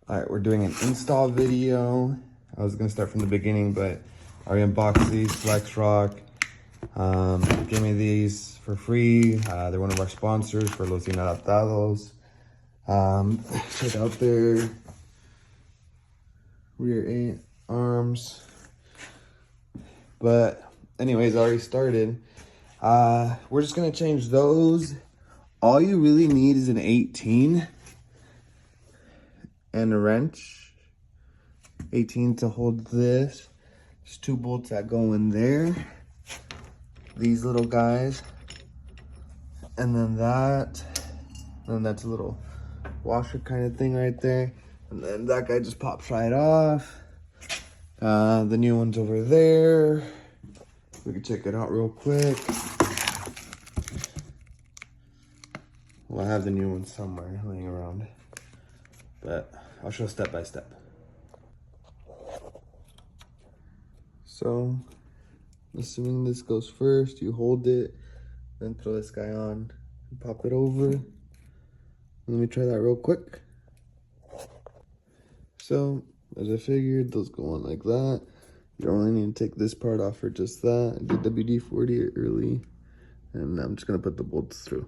All right, we're doing an install video. I was gonna start from the beginning, but I already unboxed these Flex Rock. Gave me these for free. They're one of our sponsors for Los Inadaptados. Check out their rear arms. But anyways, I already started. We're just gonna change those. All you really need is an 18 and a wrench. 18 to hold this. There's 2 bolts that go in there. These little guys. And then that's a little washer kind of thing right there. And then that guy just pops right off. The new one's over there. We can check it out real quick. Well, I have the new one somewhere laying around, but I'll show step by step. So, assuming this goes first, you hold it, then throw this guy on, and pop it over. Let me try that real quick. So, as I figured, those go on like that. You don't really need to take this part off for just that. I did WD-40 it early, and I'm just gonna put the bolts through.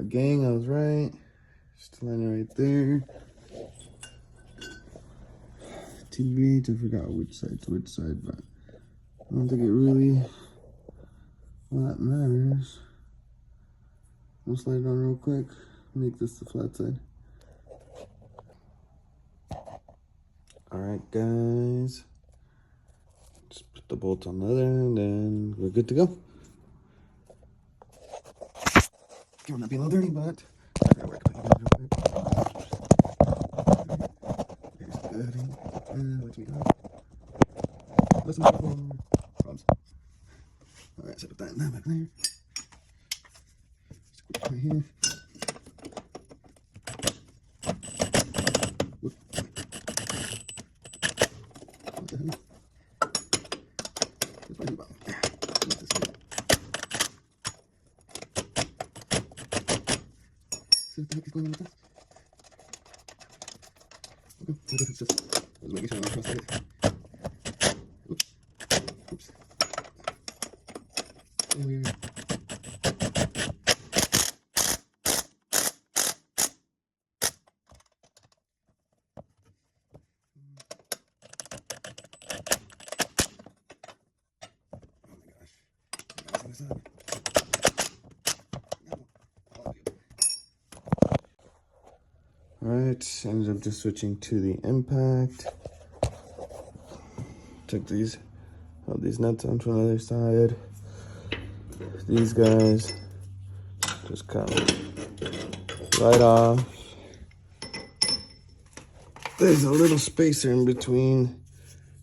Gang, I was right. Just landing right there. TBH, I forgot which side to which side, but I don't think it really all that matters. I'll slide it on real quick. Make this the flat side. Alright guys. Just put the bolts on the other end and we're good to go. It might be a little dirty, but real quick. Here's the goodie. And what we got? Listen to the problems. Alright, so put that in that back there. Just right here. Whoop. What the hell? Where's my new bottle? See what the heck is going on with this? Okay, I guess it's just, I was making sure I'm not crossing it. Oops. Oops. There we go. Alright, ended up just switching to the impact. Took these, held these nuts on from the other side. These guys just come right off. There's a little spacer in between.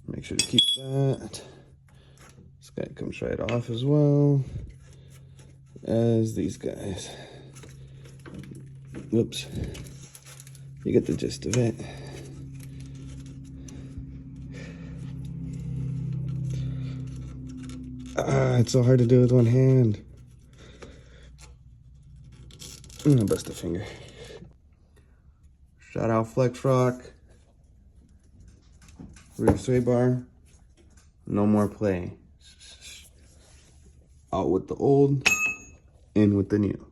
Make sure to keep that. This guy comes right off as well as these guys. Whoops. You get the gist of it. It's so hard to do with one hand. I'm gonna bust a finger. Shout out Flex Rock. Rear sway bar. No more play. Out with the old, in with the new.